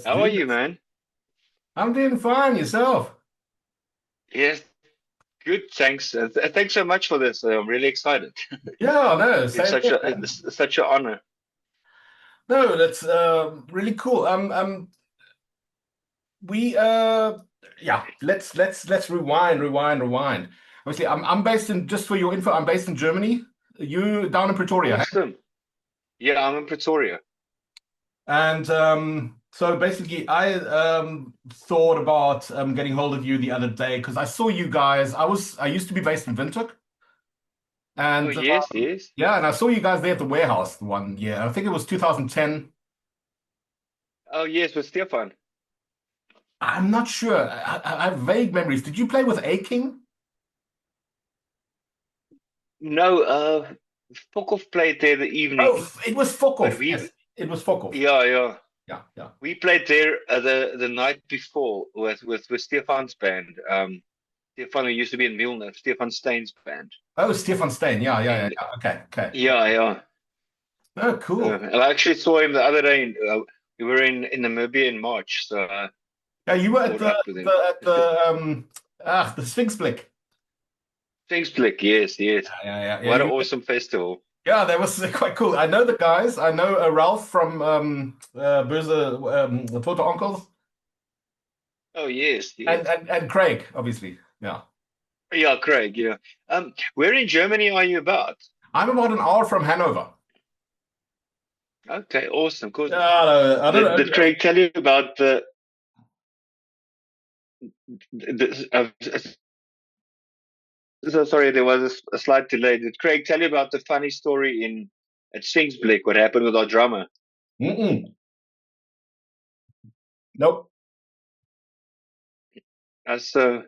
Let's How do are you, this. man? I'm doing fine. Yourself? Yes, good. Thanks. Thanks so much for this. I'm really excited. Yeah, no, It's same such here, a man. it's such an honor. No, that's really cool. We yeah, let's rewind. Obviously, I'm based in just for your info. I'm based in Germany. You down in Pretoria, hey? Awesome. Yeah, I'm in Pretoria. And so basically, I thought about getting hold of you the other day because I saw you guys. I used to be based in Windhoek. Oh, And yes, yes. yeah, and I saw you guys there at the warehouse one year. I think it was 2010. Oh, yes, with Stefan. I'm not sure. I have vague memories. Did you play with A King? No, Fokov played there the evening, Oh, it was but Fokov. we, Yes, it was Fokov. yeah, yeah, Yeah, yeah. we played there the night before with Stefan's band. Stefan, who used to be in Vilna, Stefan Stein's band, Oh, Stefan Stein. Yeah, yeah, yeah, and yeah. Okay, okay. yeah, yeah. Oh, cool. And I actually saw him the other day. We were in Namibia in March, so Yeah, you were at caught up with him. the Sphinx Blick. Thanks, Blick. Yes, yes. Yeah, yeah, yeah. Yeah, What an awesome festival. yeah, that was quite cool. I know the guys. I know Ralph from Böse, the Total Uncles, Oh, yes, yes. and Craig, obviously. Yeah. Yeah, Craig. Yeah. Where in Germany are you about? I'm about an hour from Hanover. Okay, awesome. Cool. Yeah, I don't Did know. Craig tell you about the so sorry, there was a slight delay. Did Craig tell you about the funny story in at Blick? What happened with our drummer? Mm-mm. Nope. So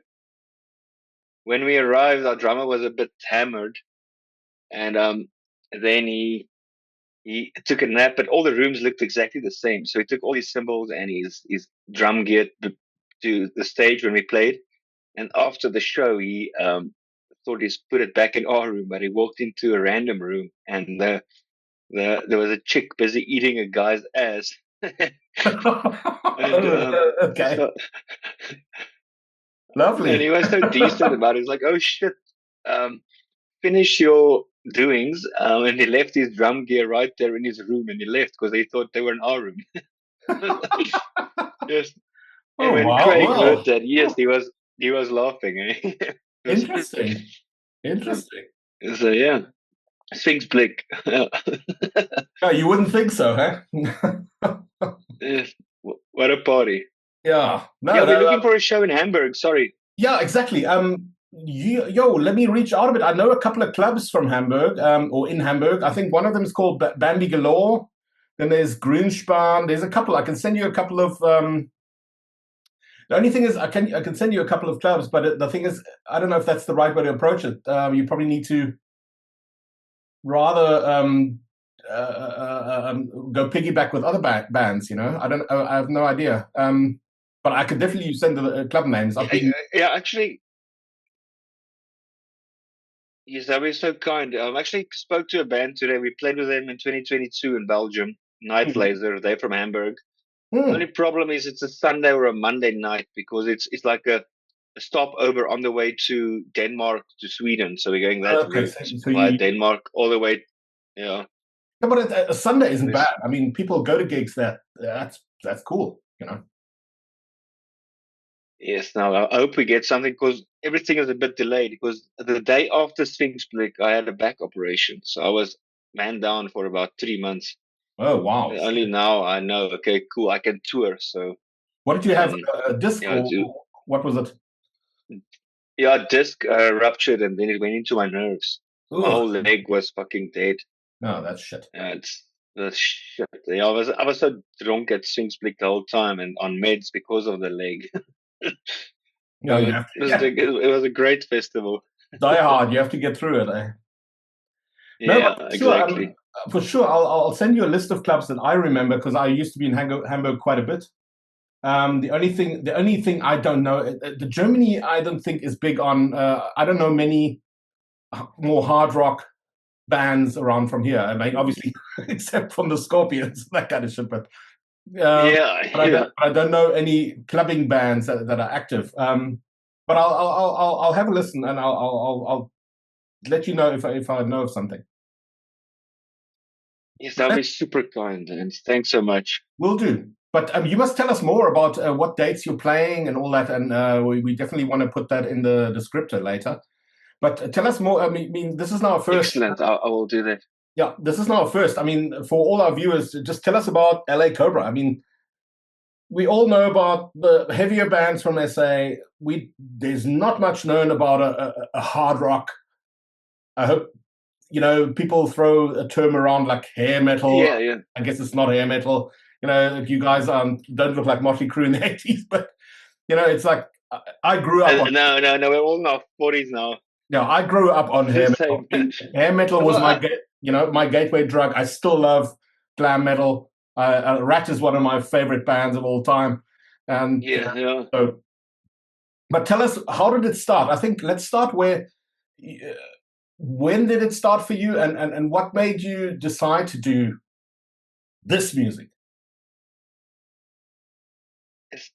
when we arrived, our drummer was a bit hammered, and then he took a nap, but all the rooms looked exactly the same. So he took all his cymbals and his drum gear to the stage when we played. And after the show, he thought he's put it back in our room, but he walked into a random room, and there was a chick busy eating a guy's ass. and Okay. so and Lovely. he was so decent about it. He's like, "Oh shit, um, finish your doings," and he left his drum gear right there in his room, and he left because he thought they were in our room. Yes. And Oh, when wow. Craig heard Well, that, yes, he was laughing. Eh? It was- interesting. Interesting. so yeah, Sphinx Blick. Yeah, you wouldn't think so, huh? Yes, what a party! Yeah. Yeah, No, we're no, looking for a show in Hamburg. Sorry. yeah, exactly. Let me reach out a bit. I know a couple of clubs from Hamburg, or in Hamburg. I think one of them is called Bambi Galore. Then there's Grünspan. There's a couple. I can send you a couple of. The only thing is, I can send you a couple of clubs, but the thing is, I don't know if that's the right way to approach it. You probably need to rather go piggyback with other bands. You know, I don't. I have no idea. But I could definitely send the club names. I've Yeah, been. yeah, actually, yes, that was so kind. I actually spoke to a band today. We played with them in 2022 in Belgium. Night Hmm. Laser. They're from Hamburg. Only Hmm. problem is it's a Sunday or a Monday night because it's like a stopover on the way to Denmark to Sweden. So we're going that Okay, route so via you. Denmark all the way. Yeah. Yeah, but a Sunday isn't bad. This, I mean, people go to gigs that's cool. You know. yes. Now I hope we get something because everything is a bit delayed because the day after Sphinx Blick, I had a back operation. So I was man down for about 3 months. Oh wow. And only now I know, okay, cool, I can tour. So, What did you have? um, A disc yeah, or what was it? yeah, disc ruptured and then it went into my nerves. So my Ugh. whole leg was fucking dead. No, that's shit. It's the shit. Yeah, I was so drunk at Sphinx Blick the whole time and on meds because of the leg. No, So you it have to, was yeah, it was a great festival. die hard. You have to get through it. Eh? No, but Yeah, for sure. exactly. For sure, I'll send you a list of clubs that I remember because I used to be in Hamburg quite a bit. The only thing I don't know, the Germany I don't think is big on. I don't know many more hard rock bands around from here. I mean, obviously, except from the Scorpions, that kind of shit. But Yeah, yeah. I don't know any clubbing bands that are active. But I'll have a listen, and I'll let you know if I know of something. Yes, that'll be super kind, and thanks so much. Will do. But you must tell us more about what dates you're playing and all that, and we definitely want to put that in the descriptor later. But tell us more. I mean, this is now a first. Excellent. I will do that. Yeah, this is now a first. I mean, for all our viewers, just tell us about LA Cobra. I mean, we all know about the heavier bands from SA. There's not much known about a hard rock. I hope people throw a term around like hair metal. Yeah, yeah. I guess it's not hair metal. You guys don't look like Motley Crue in the 80s, but it's like I grew up on. No, no, no. We're all in our 40s now. Yeah, I grew up on hair Just metal. saying. Hair metal was Well, my gateway drug. I still love glam metal. Rat is one of my favorite bands of all time, and yeah, yeah. so. But tell us, how did it start? I think let's start where. When did it start for you, and what made you decide to do this music?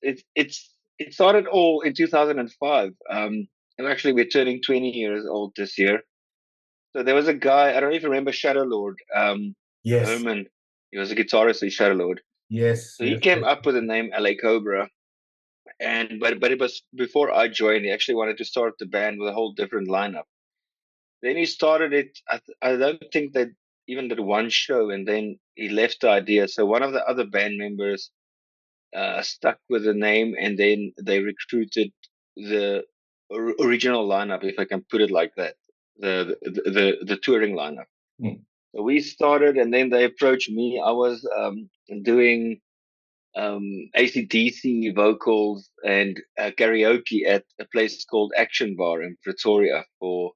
It started all in 2005. And actually, we're turning 20 years old this year. So there was a guy, I don't even remember Shadow Lord, Yes, Herman. He was a guitarist in Shadow Lord. yes, So he yes, came yes. up with the name LA Cobra. And but it was before I joined. He actually wanted to start the band with a whole different lineup. Then he started it. I don't think they even did one show, and then he left the idea. So one of the other band members stuck with the name, and then they recruited the original lineup, if I can put it like that, the touring lineup. Mm. So we started, and then they approached me. I was doing AC/DC vocals and karaoke at a place called Action Bar in Pretoria for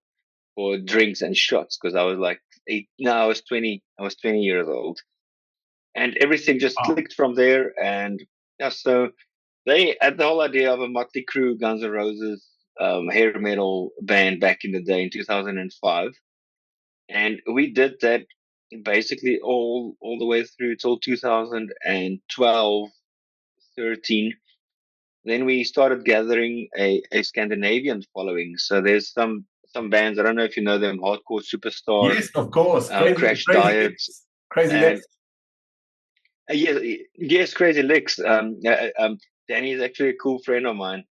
drinks and shots because I was like eight. No, I was 20. I was 20 years old, and everything just Wow. clicked from there. And yeah, so they had the whole idea of a Motley Crue, Guns N' Roses, hair metal band back in the day in 2005, and we did that basically all the way through till 2012, 13. Then we started gathering a Scandinavian following. So there's some bands, I don't know if you know them, Hardcore Superstar, Yes, of course. Crazy, Crash crazy Diet, licks. Crazy and licks. yes, yes, Crazy Licks. Danny is actually a cool friend of mine,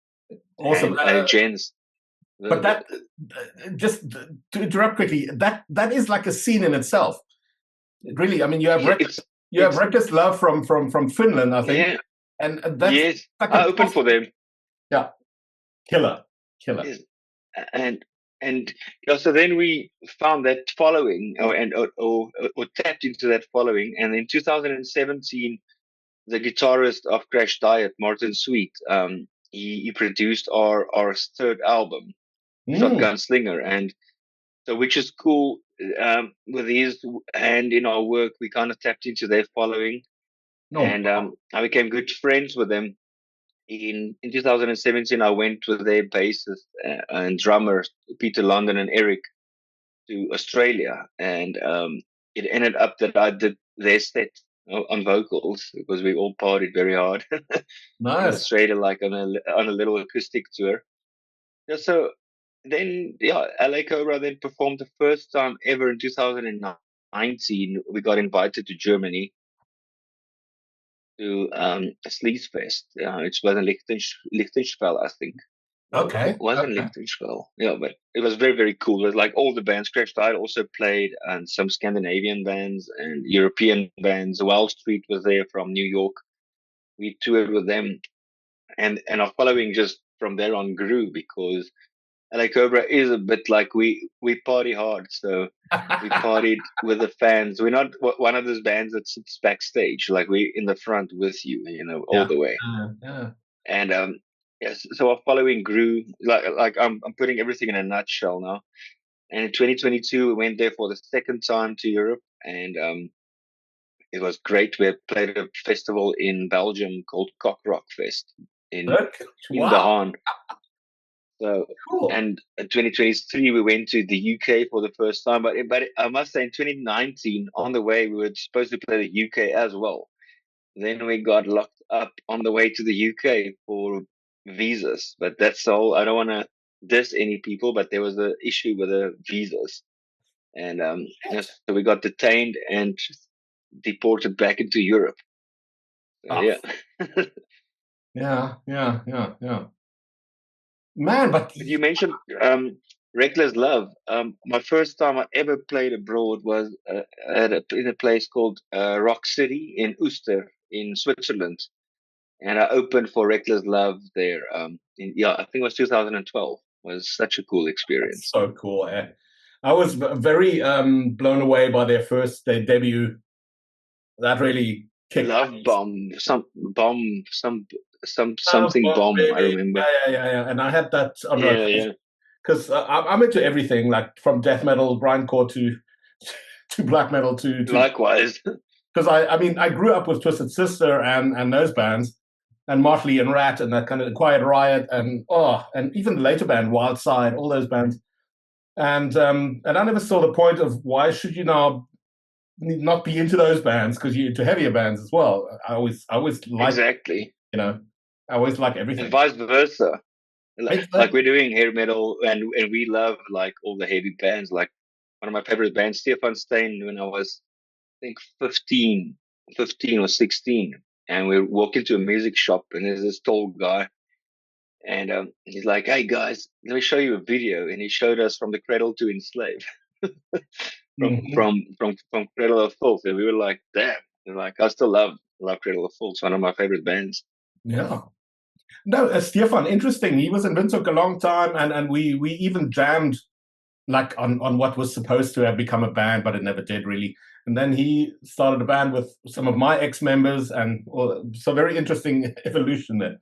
Awesome. and Jens. But that, just to interrupt quickly, that is like a scene in itself. Really, I mean, Yeah, you have it's Reckless Love from Finland, I think, yeah, and that's yes. like I a opened for them. yeah, killer, killer. Yes. and and yeah, so then we found that following, or tapped into that following, and in 2017, the guitarist of Crash Diet, Martin Sweet, he produced our third album, Mm. Shotgun Slinger, and so which is cool. With his and in our work, we kind of tapped into their following, No, and I became good friends with them. In 2017, I went with their bassist and drummer Peter London and Eric to Australia, and it ended up that I did their set on vocals because we all partied very hard in nice. Australia, like on a little acoustic tour. Yeah, so then, yeah, LA Cobra then performed the first time ever in 2019. We got invited to Germany to Sleazefest. It was in Liechtenstein, I think. No, Okay, wasn't okay. Liechtenstein. Yeah, but it was very, very cool. It was like all the bands. Crash Diet also played, and some Scandinavian bands and European bands. Wall Street was there from New York. We toured with them, and our following just from there on grew because LA Cobra is a bit like we party hard. So we partied with the fans. We're not one of those bands that sits backstage. Like we in the front with you, all Yeah, the way. yeah. And yes, so our following grew. Like I'm putting everything in a nutshell now. And in 2022, we went there for the second time to Europe, and it was great. We played at a festival in Belgium called Cock Rock Fest Okay. in Wow, the Haan. So, cool. and in 2023, we went to the UK for the first time. But I must say, in 2019, on the way, we were supposed to play the UK as well. then we got locked up on the way to the UK for visas. But that's all. I don't want to diss any people, but there was an issue with the visas, and yes, so we got detained and deported back into Europe. So, Ah, yeah. yeah, yeah, yeah, yeah. Man, but But you mentioned Reckless Love. My first time I ever played abroad was in a place called Rock City in Uster in Switzerland. And I opened for Reckless Love there. Yeah, I think it was 2012. It was such a cool that's experience. so cool. I was very blown away by their debut. That really kicked Love Bomb, ass, something bomb. I baby. remember. Yeah, yeah, yeah, yeah. And I had that on Yeah, rotation yeah. because I'm into everything, like from death metal, grindcore to to black metal to Likewise. because I mean I grew up with Twisted Sister and those bands and Motley and Rat and that kind of Quiet Riot and even the later band Wild Side, all those bands. And I never saw the point of why should you now not be into those bands because you're into heavier bands as well. I always like, Exactly. you know, I always like And everything. vice versa. Like Exactly. we're doing hair metal and we love like all the heavy bands. Like one of my favorite bands, Stefan Stein, when I was I think 15 or 16. And we walk into a music shop and there's this tall guy and he's like, "Hey guys, let me show you a video." And he showed us from the cradle to enslave, Hmm. from Cradle of Filth. And we were like, "Damn!" And like, I still love Cradle of Filth. It's one of my favorite bands. Yeah. No, Stefan, interesting. He was in Windhoek a long time, and we even jammed like on what was supposed to have become a band, but it never did really. And then he started a band with some of my ex-members, and well, so very interesting evolution there.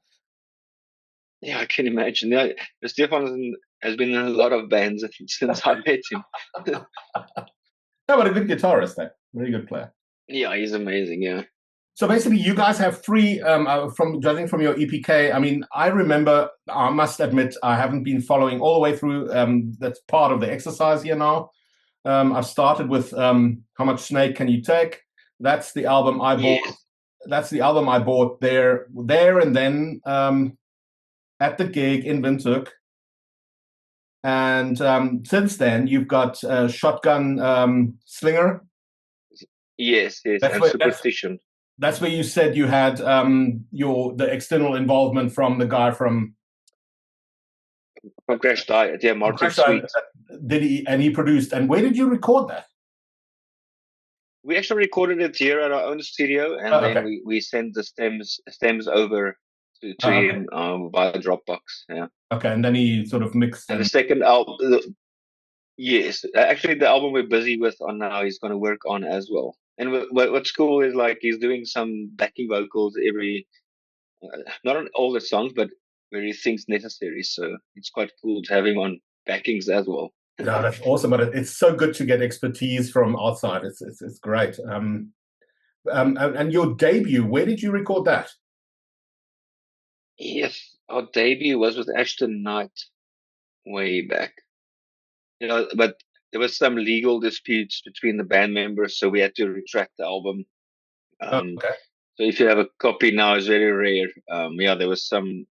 Yeah, I can imagine. Yeah, Stefan has been in a lot of bands since I met him. No, but a good guitarist there, very good player. Yeah, he's amazing. Yeah. So basically, you guys have three. From judging from your EPK, I mean, I remember. I must admit, I haven't been following all the way through. That's part of the exercise here now. I've started with "How Much Snake Can You Take?" That's the album I bought. Yes. That's the album I bought there, and then at the gig in Windhoek. And since then, you've got Shotgun Slinger. Yes. Yes. That's And where that's Superstition That's where you said you had the external involvement from the guy from Crash Diet. Yeah, from Martin Crash Dive. Sweet. Did he and he produced? And where did you record that? We actually recorded it here at our own studio, and Oh, then okay. we sent the stems over to Oh, okay. him via Dropbox. Yeah. Okay. And then he sort of mixed And the and second album, yes, actually, the album we're busy with on now, he's going to work on as well. And what's cool is like he's doing some backing vocals not on all the songs, but where he thinks necessary. So it's quite cool to have him on backings as well. yeah, that's awesome. But it's so good to get expertise from outside. It's great. And your debut, where did you record that? Yes, our debut was with Ashton Knight way back. But there was some legal disputes between the band members, so we had to retract the album. Oh, Um, okay. so if you have a copy now, it's very rare. Yeah, there was some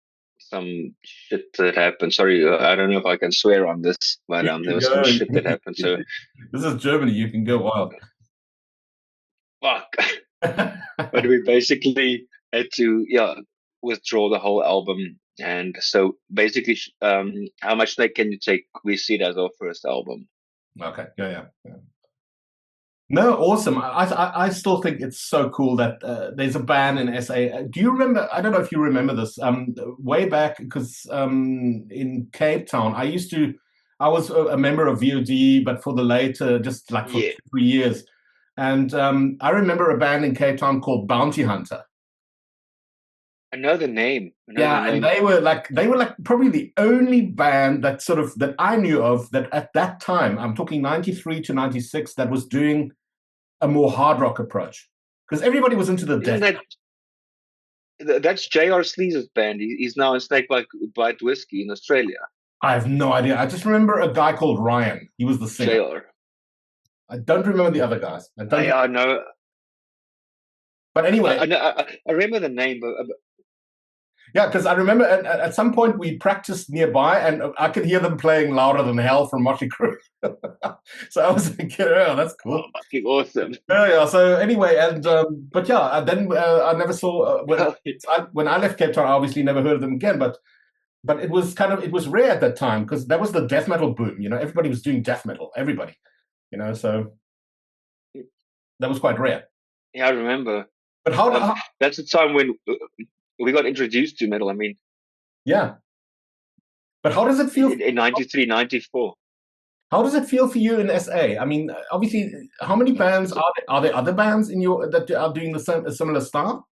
shit that happened. Sorry, I don't know if I can swear on this, but You there can was some go. shit that happened. So This is Germany. You can go wild. fuck. But we basically had to withdraw the whole album. And so basically, how much snake can you take? We see it as our first album. Okay. Yeah, yeah. Yeah. No, awesome. I still think it's so cool that there's a band in SA. Do you remember? I don't know if you remember this. Way back, because in Cape Town, I was a member of VOD, but for the later, just like for Yeah, 2, 3 years. And I remember a band in Cape Town called Bounty Hunter. I know the name. I know the Yeah, and name. they were like probably the only band that I knew of that at that time, I'm talking 93 to 96, that was doing a more hard rock approach because everybody was into the Isn't death. that's J.R. Sleaze's band? He's now in Snakebite Whiskey in Australia. I have no idea. I just remember a guy called Ryan. He was the singer. J.R. I don't remember the other guys. I don't. I know. But anyway, I remember the name, but yeah, because I remember at some point we practiced nearby, and I could hear them playing louder than hell from Motley Crue. So I was thinking, oh, that's cool. oh, fucking awesome. Yeah. So anyway, and but yeah, then I never saw when I left Cape Town. I obviously never heard of them again, but it was it was rare at that time because that was the death metal boom. Everybody was doing death metal. Everybody, so that was quite rare. Yeah, I remember. But how that's the time when we got introduced to metal. I mean, yeah. But how does it feel in 93, 94? How does it feel for you in SA? I mean, obviously, how many bands are there? Are there other bands in that are doing a similar style?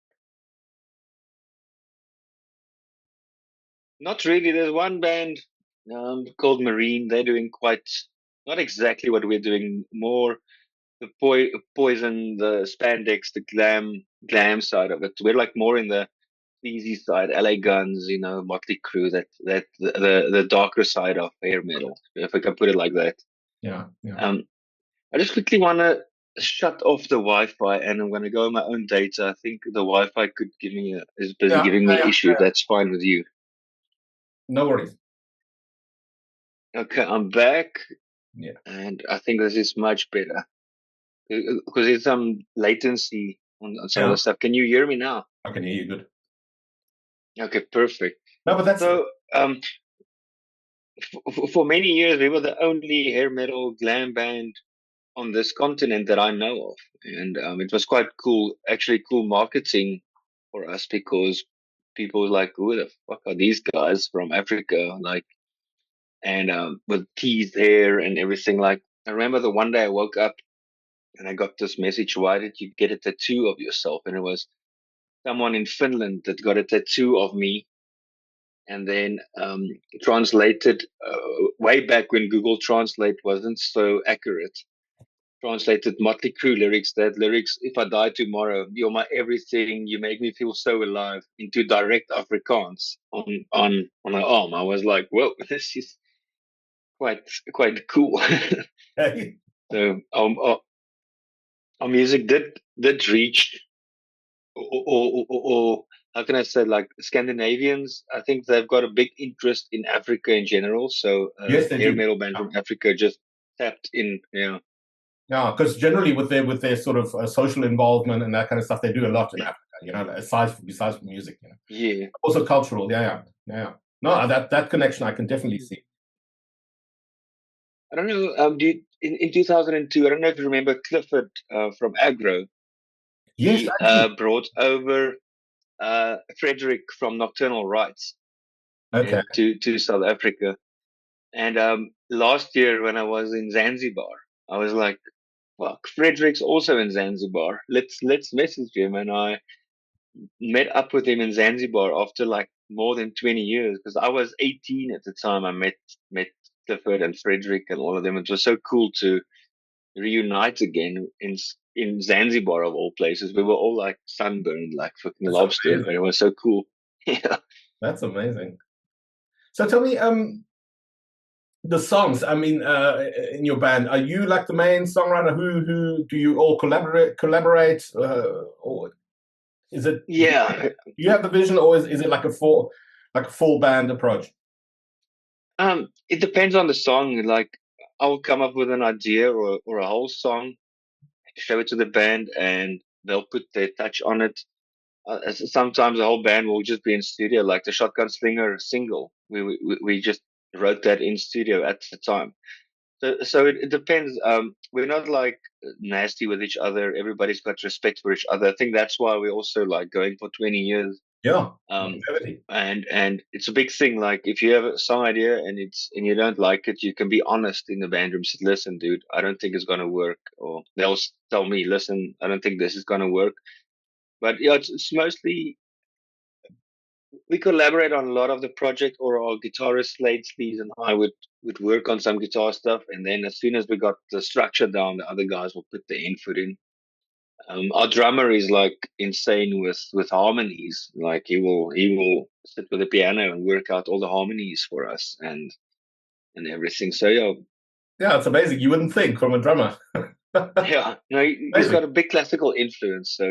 Not really. There's one band called Marine. They're doing not exactly what we're doing. More the Poison, the spandex, the glam side of it. We're like more in the easy side, LA Guns, Motley Crue, that the darker side of hair metal, if I can put it like that. Yeah. I just quickly want to shut off the Wi-Fi, and I'm going to go on my own data. I think the Wi-Fi is busy giving me an issue. That's fine with you. No worries. Okay, I'm back. Yeah. And I think this is much better because there's some latency on some of the stuff. Can you hear me now? I can hear you good. Okay, perfect. No, but that's so. For many years, we were the only hair metal glam band on this continent that I know of, and it was quite cool. Actually, cool marketing for us because people were like, "Who the fuck are these guys from Africa?" Like, and with teased hair and everything. Like, I remember the one day I woke up and I got this message: "Why did you get a tattoo of yourself?" And it was someone in Finland that got a tattoo of me, and then translated way back when Google Translate wasn't so accurate. Translated Motley Crue lyrics, that lyrics, "If I die tomorrow, you're my everything, you make me feel so alive," into direct Afrikaans on my arm. I was like, whoa, this is quite cool. So our music did reach, or how can I say, like Scandinavians. I think they've got a big interest in Africa in general. So yes, they hair do. metal band from Africa just tapped in. Yeah. Yeah, because generally with their sort of social involvement and that kind of stuff, they do a lot in Africa. Besides music. Yeah. Also cultural. Yeah. No, that connection I can definitely see. I don't know. In 2002, I don't know if you remember Clifford from Agro. Yes, He brought over Frederick from Nocturnal Rites to South Africa. And last year when I was in Zanzibar, I was like, "Fuck, Frederick's also in Zanzibar. Let's message him." And I met up with him in Zanzibar after like more than 20 years because I was 18 at the time. I met Clifford and Frederick and all of them. It was so cool to reunite again in Zanzibar of all places. We were all like sunburned like fucking lobsters, but it was so cool. Yeah, that's amazing. So tell me, the songs. I mean, in your band, are you like the main songwriter? Who do you all collaborate, or is it? Yeah, do you have the vision, or is it like a full band approach? It depends on the song. Like, I'll come up with an idea or a whole song, show it to the band, and they'll put their touch on it. Sometimes the whole band will just be in studio, like the Shotgun Slinger single. We just wrote that in studio at the time. So it depends. We're not like nasty with each other. Everybody's got respect for each other. I think that's why we're also like going for 20 years. Yeah. And it's a big thing. Like if you have a song idea and you don't like it, you can be honest in the band room. Say, "Listen, dude, I don't think it's gonna work." Or they'll tell me, "Listen, I don't think this is gonna work." But yeah, it's mostly we collaborate on a lot of the project, or our guitarist Slade Sleaze and I would work on some guitar stuff, and then as soon as we got the structure down, the other guys will put the input in. Our drummer is like insane with harmonies. Like he will sit with the piano and work out all the harmonies for us and everything. So yeah, it's amazing. You wouldn't think from a drummer. Yeah, no, he's Amazing. got a big classical influence. So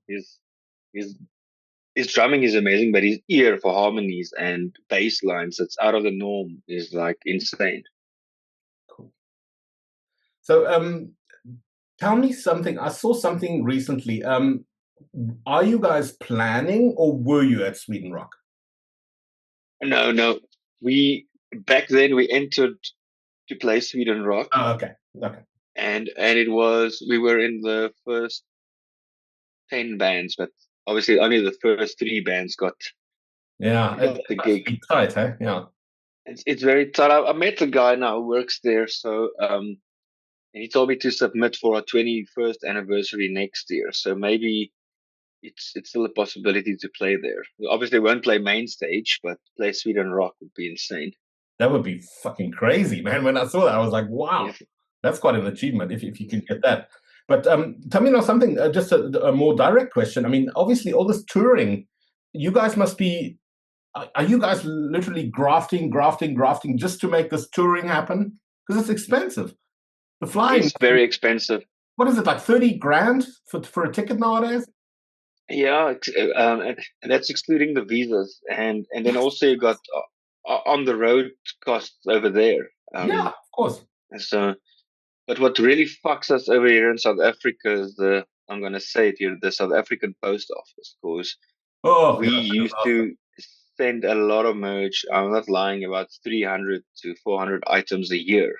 his his drumming is amazing, but his ear for harmonies and bass lines that's out of the norm is like insane. Cool. So, tell me something. I saw something recently. Are you guys planning, or were you at Sweden Rock? No, no, we back then we entered to play Sweden Rock, Oh, okay. Okay. and it was we were in the first 10 bands, but obviously only the first three bands Yeah, it got the must gig. be tight, huh? Yeah. It's very tough. I met a guy now who works there, so and he told me to submit for our 21st anniversary next year. So maybe it's still a possibility to play there. We obviously won't play main stage, but play Sweden Rock would be insane. That would be fucking crazy, man. When I saw that, I was like, wow, If that's quite an achievement if you can get that. But tell me now something, just a more direct question. I mean, obviously, all this touring, you guys must be, are you guys literally grafting just to make this touring happen? Because it's expensive. The flying, it's very expensive. what is it, like 30 grand for a ticket nowadays? Yeah, and that's excluding the visas, and then also you got on the road costs over there. Yeah, of course. So, but what really fucks us over here in South Africa is I'm gonna say it here, the South African Post Office, because Oh, we yeah, it's a used disaster. to send a lot of merch. I'm not lying, about 300 to 400 items a year.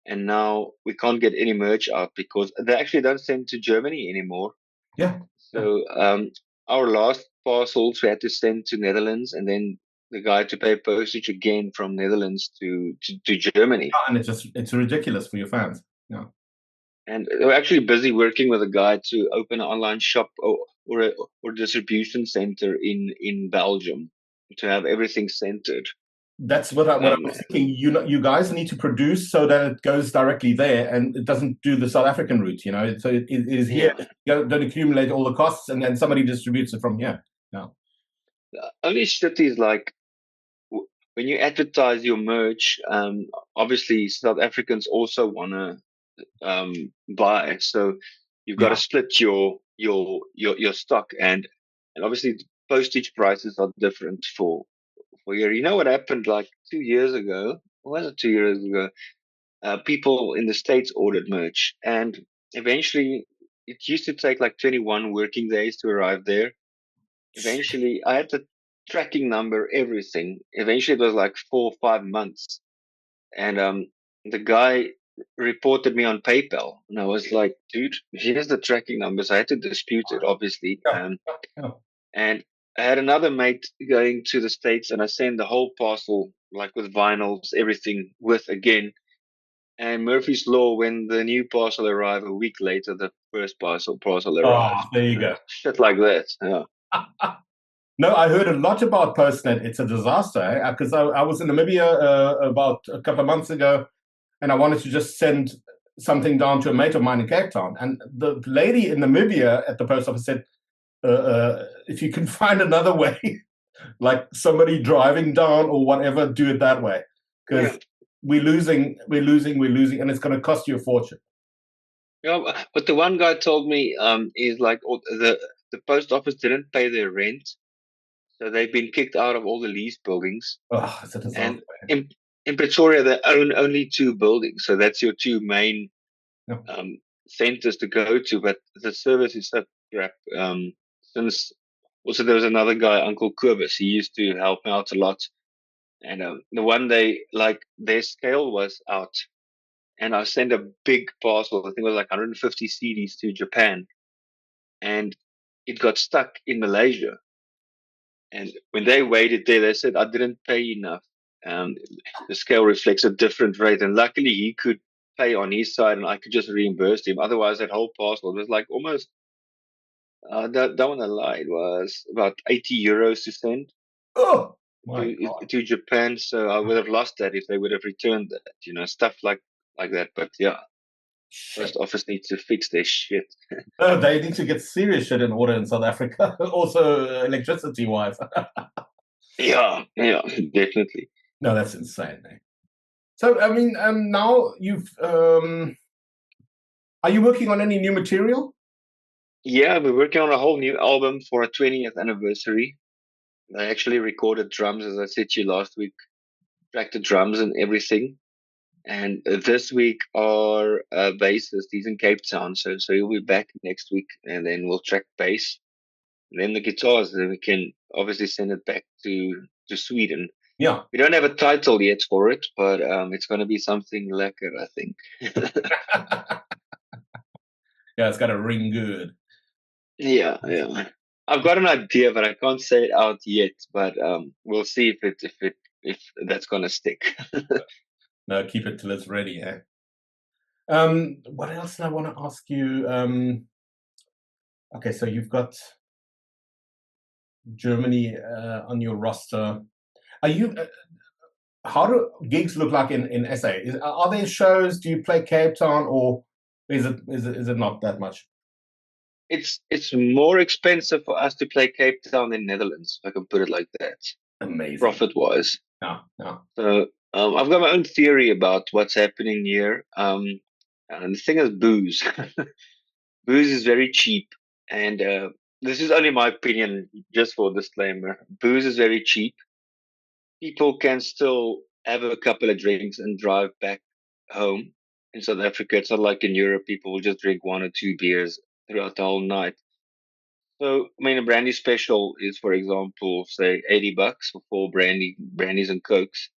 And now we can't get any merch out because they actually don't send to Germany anymore. Yeah. Yeah. So our last parcels we had to send to Netherlands, and then the guy to pay postage again from Netherlands to Germany. And it's ridiculous for your fans. Yeah. And we're actually busy working with a guy to open an online shop or distribution center in Belgium to have everything centered. That's what I Um, was thinking. You guys need to produce so that it goes directly there and it doesn't do the South African route. So it is here. yeah, You don't accumulate all the costs, and then somebody distributes it from here. Yeah. only shit is like when you advertise your merch. Obviously, South Africans also wanna buy, so you've got to Yeah. split your stock, and obviously the postage prices are different for here. You know what happened like 2 years ago? Or was it 2 years ago? People in the States ordered merch, and eventually it used to take like 21 working days to arrive there. Eventually, I had the tracking number, everything. Eventually, it was like 4 or 5 months, and the guy reported me on PayPal, and I was like, dude, here's the tracking numbers. I had to dispute it, obviously. Yeah. Yeah. And I had another mate going to the States, and I sent the whole parcel, like with vinyls, everything with again. And Murphy's Law, when the new parcel arrived a week later, the first parcel Oh, arrived. there you go. Shit like that. Yeah. No, I heard a lot about Postnet. It's a disaster because I was in Namibia about a couple of months ago, and I wanted to just send something down to a mate of mine in Cape Town, and the lady in Namibia at the post office said, "If you can find another way, like somebody driving down or whatever, do it that way, because Yeah. we're losing, and it's going to cost you a fortune." Yeah, but the one guy told me is like the post office didn't pay their rent, so they've been kicked out of all the leased buildings. Oh, it's a And disaster. in Pretoria, they own only two buildings, so that's your two main Yeah. centers to go to. But the service is so crap. Since also there was another guy, Uncle Koufos, he used to help me out a lot. And the one day, like their scale was out, and I sent a big parcel. I think it was like 150 CDs to Japan, and it got stuck in Malaysia. And when they waited there, they said I didn't pay enough. Um, the scale reflects a different rate, and luckily he could pay on his side, and I could just reimburse him. Otherwise, that whole parcel was like almost. Don't want to lie. It was about 80 euros to send Oh my God. to Japan. So I would have lost that if they would have returned that. Stuff like that. But yeah, Shit. post office needs to fix their shit. They need to get serious shit in order in South Africa, also electricity wise. Yeah, yeah, definitely. No, that's insane. So, I mean, now Are you working on any new material? Yeah, we're working on a whole new album for a 20th anniversary. I actually recorded drums, as I said to you last week, tracked the drums and everything. And this week, our bassist, he's in Cape Town, so he'll be back next week, and then we'll track bass. And then the guitars, then we can obviously send it back to Sweden. Yeah. We don't have a title yet for it, but it's going to be something lekker, I think. Yeah, it's got to ring good. Yeah. I've got an idea, but I can't say it out yet. But we'll see if that's going to stick. No, keep it till it's ready. Eh? What else did I want to ask you? Okay, so you've got Germany on your roster. Are you? How do gigs look like in SA? Are there shows? Do you play Cape Town, or is it not that much? It's more expensive for us to play Cape Town than Netherlands, if I can put it like that. Amazing. Profit wise. Yeah, yeah. So I've got my own theory about what's happening here. And the thing is booze. Booze is very cheap, and this is only my opinion, just for disclaimer. Booze is very cheap. People can still have a couple of drinks and drive back home. In South Africa, it's not like in Europe. People will just drink 1 or 2 beers throughout the whole night. So, I mean, a brandy special is, for example, say $80 for four brandies and cokes,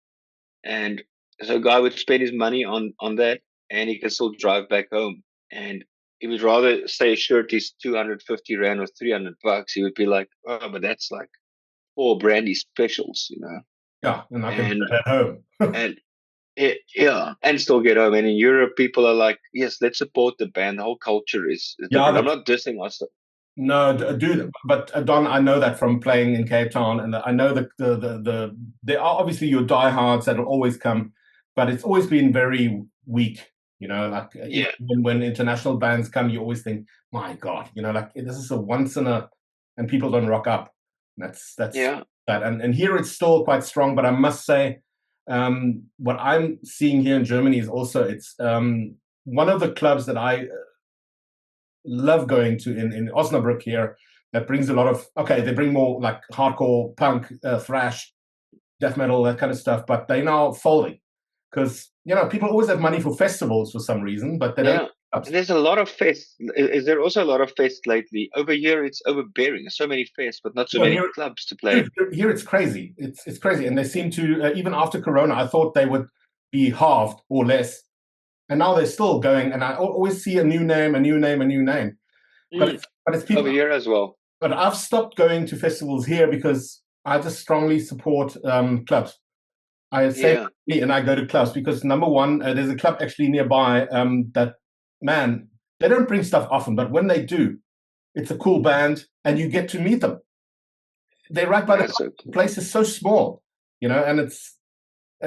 and so a guy would spend his money on that, and he can still drive back home. And he would rather say a shirt is 250 rand or $300. He would be like, oh, but that's like four brandy specials, you know. Yeah, and I can do And that at home. and yeah, and still get home. And in Europe, people are like, yes, let's support the band. The whole culture is different. I'm not dissing us. No, dude, but Don, I know that from playing in Cape Town, and I know there are obviously your diehards that will always come, but it's always been very weak. You know, like Yeah. even when international bands come, you always think, my God, you know, like this is a once in a, and people don't rock up. That's Yeah. that, and here it's still quite strong. But I must say, what I'm seeing here in Germany is also it's one of the clubs that I love going to in Osnabrück here that brings a lot of they bring more like hardcore punk, thrash, death metal, that kind of stuff, but they now folding because people always have money for festivals for some reason, but they don't. There's a lot of fests. Is there also a lot of fests lately? Over here it's overbearing. There's so many fests but not so many clubs to play. Here it's crazy. It's crazy, and they seem to even after Corona I thought they would be halved or less. And now they're still going, and I always see a new name. But it's people over here as well. But I've stopped going to festivals here because I just strongly support clubs. I say and I go to clubs because number one, there's a club actually nearby that, man, they don't bring stuff often, but when they do, it's a cool band, and you get to meet them. They're right by the place is so small, and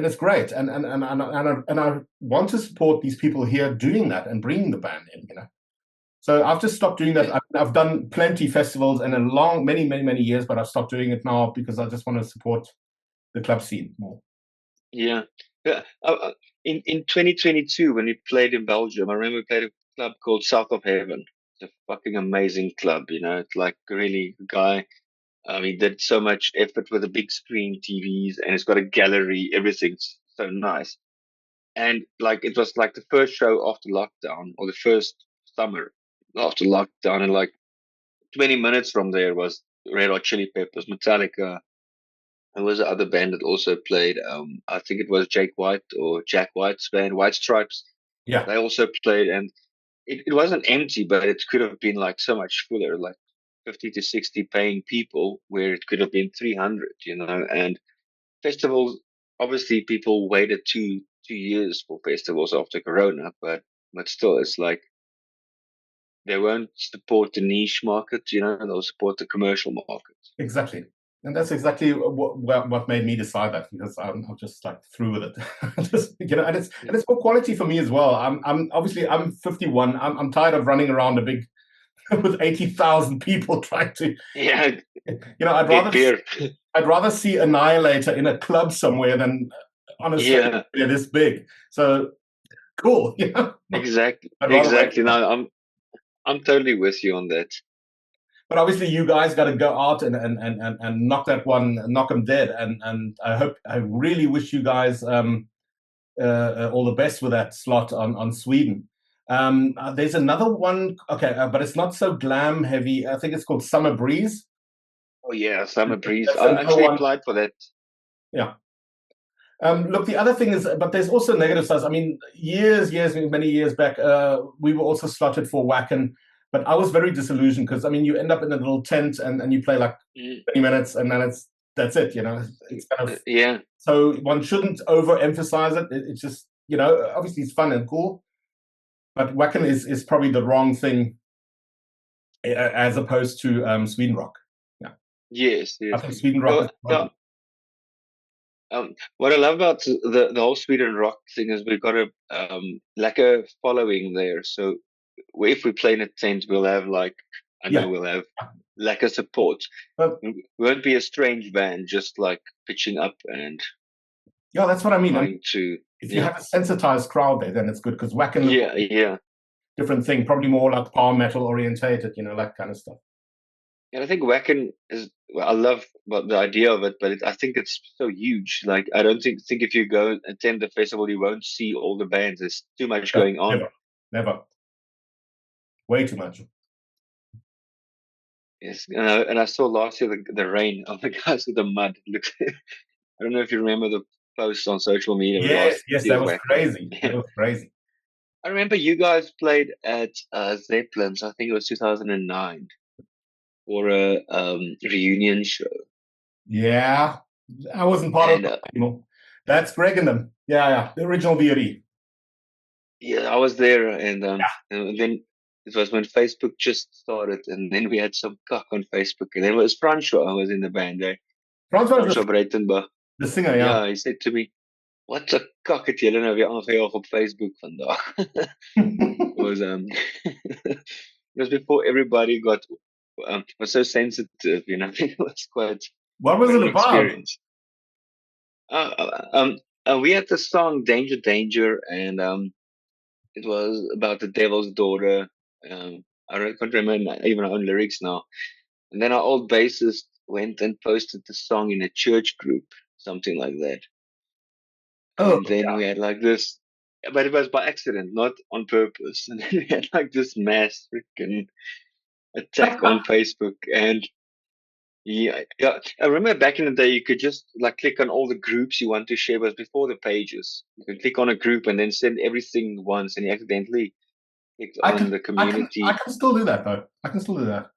it's great, and I want to support these people here doing that and bringing the band in, So I've just stopped doing that. I've done plenty festivals and many years, but I've stopped doing it now because I just want to support the club scene more. Yeah. In 2022, when we played in Belgium, I remember we played a club called South of Heaven. It's a fucking amazing club, It's like really a guy. He did so much effort with the big screen TVs, and it's got a gallery. Everything's so nice. And like it was like the first show after lockdown, or the first summer after lockdown, and like 20 minutes from there was Red Hot Chili Peppers, Metallica. There was another band that also played. I think it was Jack White's band, White Stripes. Yeah, they also played, and it wasn't empty, but it could have been like so much fuller, like 50 to 60 paying people, where it could have been 300. And festivals. Obviously, people waited two years for festivals after Corona, but still, it's like they won't support the niche market, they'll support the commercial market. Exactly. And that's exactly what made me decide that, because I'm just like through with it. And it's more quality for me as well. I'm obviously I'm 51. I'm tired of running around a big with 80,000 people trying to. Yeah. I'd rather see Annihilator in a club somewhere than on a stage this big. So cool. Yeah, Exactly. I'd rather wait Exactly. for that. No, I'm totally with you on that. But obviously, you guys got to go out and knock that one, knock them dead. And I really wish you guys all the best with that slot on Sweden. There's another one, okay, but it's not so glam heavy. I think it's called Summer Breeze. Oh yeah, Summer Breeze. That's I another actually one. applied for that. Yeah. Look, the other thing is, but there's also negative sides. I mean, many years back, we were also slotted for Wacken, but I was very disillusioned because I mean, you end up in a little tent and you play like Mm, 20 minutes, and then that's it. You know, it's kind of yeah. so one shouldn't overemphasize it. It's just obviously it's fun and cool, but Wacken is probably the wrong thing as opposed to Sweden Rock. Yeah, Yes, I yes. think Sweden Rock Yeah, is yeah. What I love about the whole Sweden rock thing is we've got a like a following there. So if we play in a tent, we'll have like I know yeah. we'll have like a support. But We won't be a strange band, just like pitching up and yeah, that's what I mean. trying to If you yeah have a sensitized crowd there, then it's good because Wacken yeah yeah. different thing, probably more like power metal orientated, that kind of stuff. And I think Wacken is. Well, I love the idea of it, but I think it's so huge. Like I don't think if you go attend the festival, you won't see all the bands. There's too much Yeah, going on. never, never, way too much. Yes, and I saw last year the rain of the guys with the mud. Look, I don't know if you remember the posts on social media with Yes, last yes, that year's was Wacken. crazy. That Yeah. was crazy. I remember you guys played at Zeppelin's. I think it was 2009 for a reunion show. Yeah, I wasn't part of And it anymore. That's Greg and them. Yeah, yeah, the original VOD. yeah, I was there, and then it was when Facebook just started, and then we had some cock on Facebook, and then it was Francois who was in the band, eh? Francois was Francois Breitenbach. the singer, yeah. Yeah, he said to me, "Wat 'n kak het julle nou weer aangejaag op Facebook vandag?" It was it was before everybody got was so sensitive, you know. It was What was quite it an about? experience. Uh, uh, um, we had the song "Danger, Danger," and it was about the devil's daughter. Can't remember even our own lyrics now. And then our old bassist went and posted the song in a church group, something like that. Oh, And then we had like this, but it was by accident, not on purpose. And then we had like this mass freaking attack on Facebook. And yeah, I remember back in the day, you could just like click on all the groups you want to share. But before the pages, you could click on a group and then send everything once, and you accidentally clicked I on can, the I community. can still do that though. I can still do that.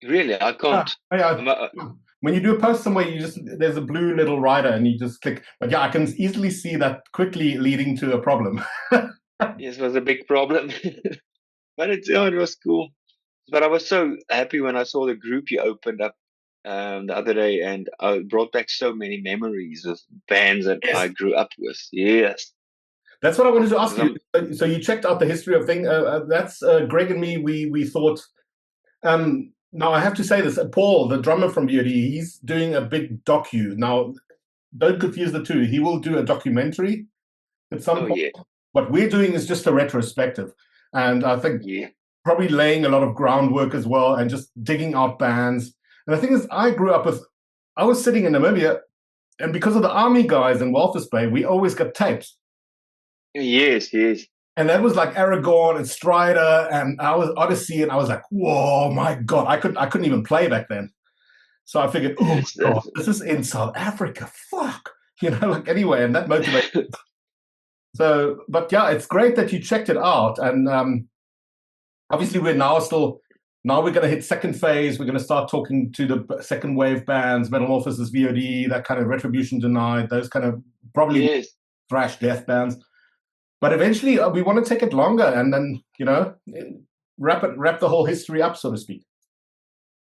Really, I Yeah, can't. yeah. I'm, When you do a post somewhere, there's a blue little rider and you just click. But yeah, I can easily see that quickly leading to a problem. it was a big problem, but it was cool. But I was so happy when I saw the group you opened up the other day, and I brought back so many memories of bands that Yes, I grew up with. Yes, that's what I wanted to ask 'cause you. So you checked out the history of thing. That's Greg and me. We thought. Now I have to say this. Paul, the drummer from BOD, he's doing a big docu. Now, don't confuse the two. He will do a documentary at some oh point. yeah, What we're doing is just a retrospective, and I think yeah, probably laying a lot of groundwork as well, and just digging out bands. And the thing is, I grew up with. I was sitting in Namibia, and because of the army guys in Walvis Bay, we always got tapes. yes, yes. And that was like Aragorn and Strider, and I was Odyssey, and I was like, "Whoa, my god!" I couldn't even play back then. So I figured, "Oh That's, my god, that's, this is in South Africa. Fuck, like anyway," and that motivated. So, but yeah, it's great that you checked it out, and obviously we're now we're going to hit second phase. We're going to start talking to the second wave bands, Metamorphosis, VOD, that kind of Retribution Denied, those kind of probably yes. thrash death bands. But eventually, we want to take it longer and then wrap the whole history up, so to speak.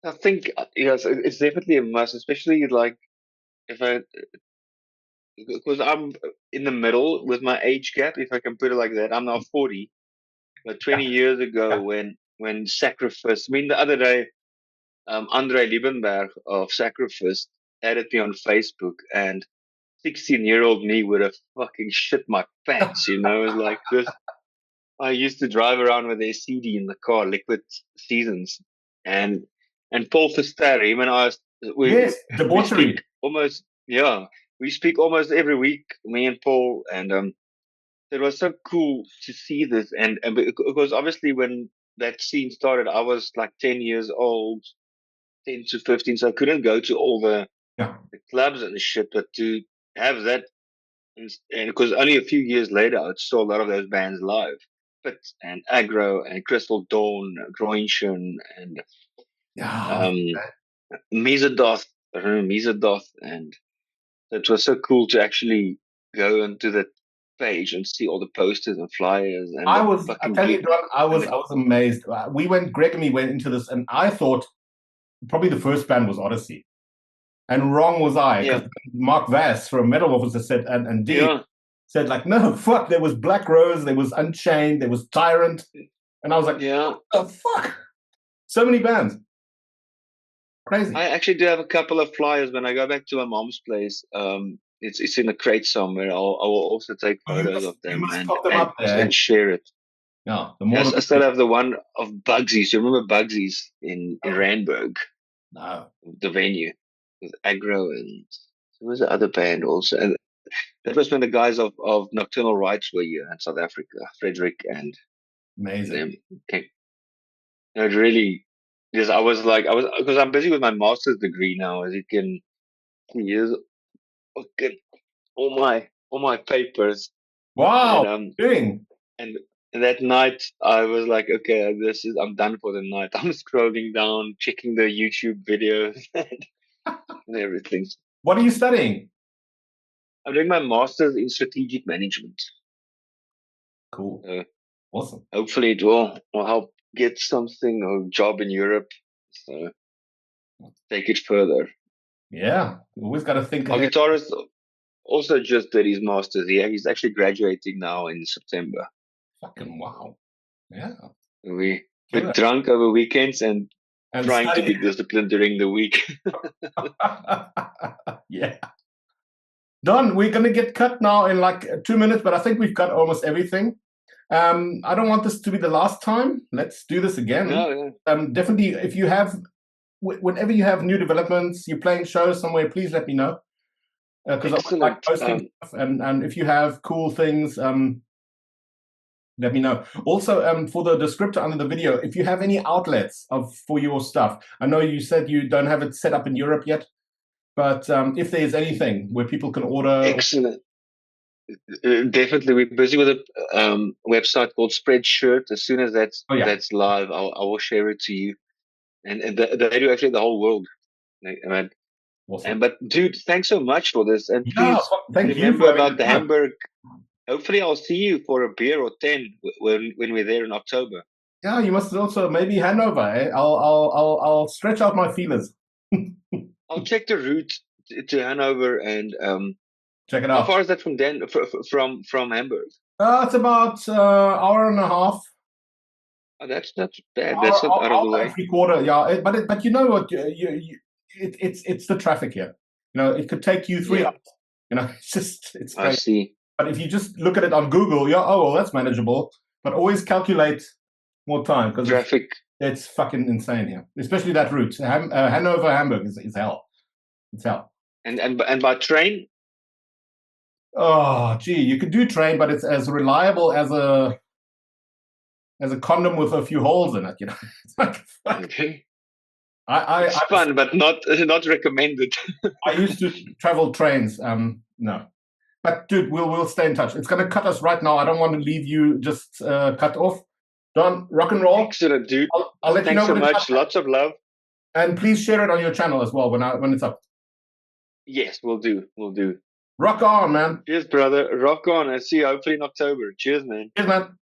I think yes, it's definitely a must, especially like if I because I'm in the middle with my age gap, if I can put it like that. I'm now 40, but 20 Yeah, years ago yeah. when Sacrifice. I mean, the other day, Andre Liebenberg of Sacrifice added me on Facebook, and 16-year-old me would have fucking shit my pants, you know. It was like this. I used to drive around with a CD in the car, Liquid Seasons, and Paul Verster. Him and I, Yes, we debauchery. speak almost, yeah, we speak almost every week, me and Paul, and it was so cool to see this, and because obviously when that scene started, I was like 10 years old, 10 to 15, so I couldn't go to all Yeah. the clubs and shit, but to have that, and because only a few years later I saw a lot of those bands live, Pit and Aggro and Crystal Dawn, Groinchen and Yeah. um, Mesodoth. I remember Mesodoth, and it was so cool to actually go into that page and see all the posters and flyers and the I fucking tell you, Don, and the, I was amazed. Greg and me went into this, and I thought probably the first band was Odyssey. And wrong was I, because yeah, Mark Vass from Metal Officer said, and Dave yeah, said, like, no, fuck, there was Black Rose, there was Unchained, there was Tyrant. And I was like, yeah. what the fuck? So many bands. Crazy. I actually do have a couple of flyers when I go back to my mom's place. It's in a crate somewhere. I will also take photos of You them must pop them up and there. share it. Yeah, the more Yes, I the still have the one of Bugsy's. You remember Bugsy's in oh, Randburg, no. the venue with Aggro, and there was the other band also. And that was when the guys of Nocturnal Rites were here in South Africa, Frederick and Amazing. them. Okay. No, it really, because I was because I'm busy with my master's degree now, as you can see. Here's okay, all my papers, and Wow. Doing. and that night I was like, okay, this is I'm done for the night. I'm scrolling down, checking the YouTube videos and everything. What are you studying? I'm doing my master's in strategic management. Cool. So Awesome. hopefully it will help get something or job in Europe. So take it further. Yeah. You always got to think Our ahead. guitarist also just did his master's. He's actually graduating now in September. Fucking wow. Yeah. We Killer. drunk over weekends and trying to study. be disciplined during the week. Yeah. Don, we're going to get cut now in like 2 minutes, but I think we've got almost everything. I don't want this to be the last time. Let's do this again. No, Definitely, if you have, whenever you have new developments, you're playing shows somewhere, please let me know. Because I would like posting stuff. And if you have cool things, let me know. Also, for the descriptor under the video, if you have any outlets for your stuff, I know you said you don't have it set up in Europe yet, but if there's anything where people can order. Excellent. Definitely, we're busy with a website called Spreadshirt. As soon as that's live, I will share it to you. And they do actually the whole world. Awesome. But dude, thanks so much for this. And please remember about the Hamburg. Hopefully, I'll see you for a beer or 10 when we're there in October. Yeah, you must also maybe Hanover. Eh? I'll stretch out my feelers. I'll check the route to Hanover and check it out. How far is that from from Hamburg? It's about hour and a half. Oh, that's not bad. That's not out of the way. 3/4, yeah. But you know what? It's the traffic here. You know, it could take you 3 hours. You know, it's crazy. I see. But if you just look at it on Google, well, that's manageable. But always calculate more time because traffic. It's fucking insane here, especially that route. Hanover, Hamburg is hell. It's hell. And by train? Oh, gee, you could do train, but it's as reliable as a condom with a few holes in it. You know, it's like okay. It's fun, but not recommended. I used to travel trains. No, but dude, we'll stay in touch. It's gonna cut us right now. I don't want to leave you just cut off. Don, rock and roll. Excellent, dude. I'll let you know. Thanks so much. Lots of love. And please share it on your channel as well when it's up. Yes, we'll do. Rock on, man. Cheers, brother. Rock on. I'll see you hopefully in October. Cheers, man. Cheers, man.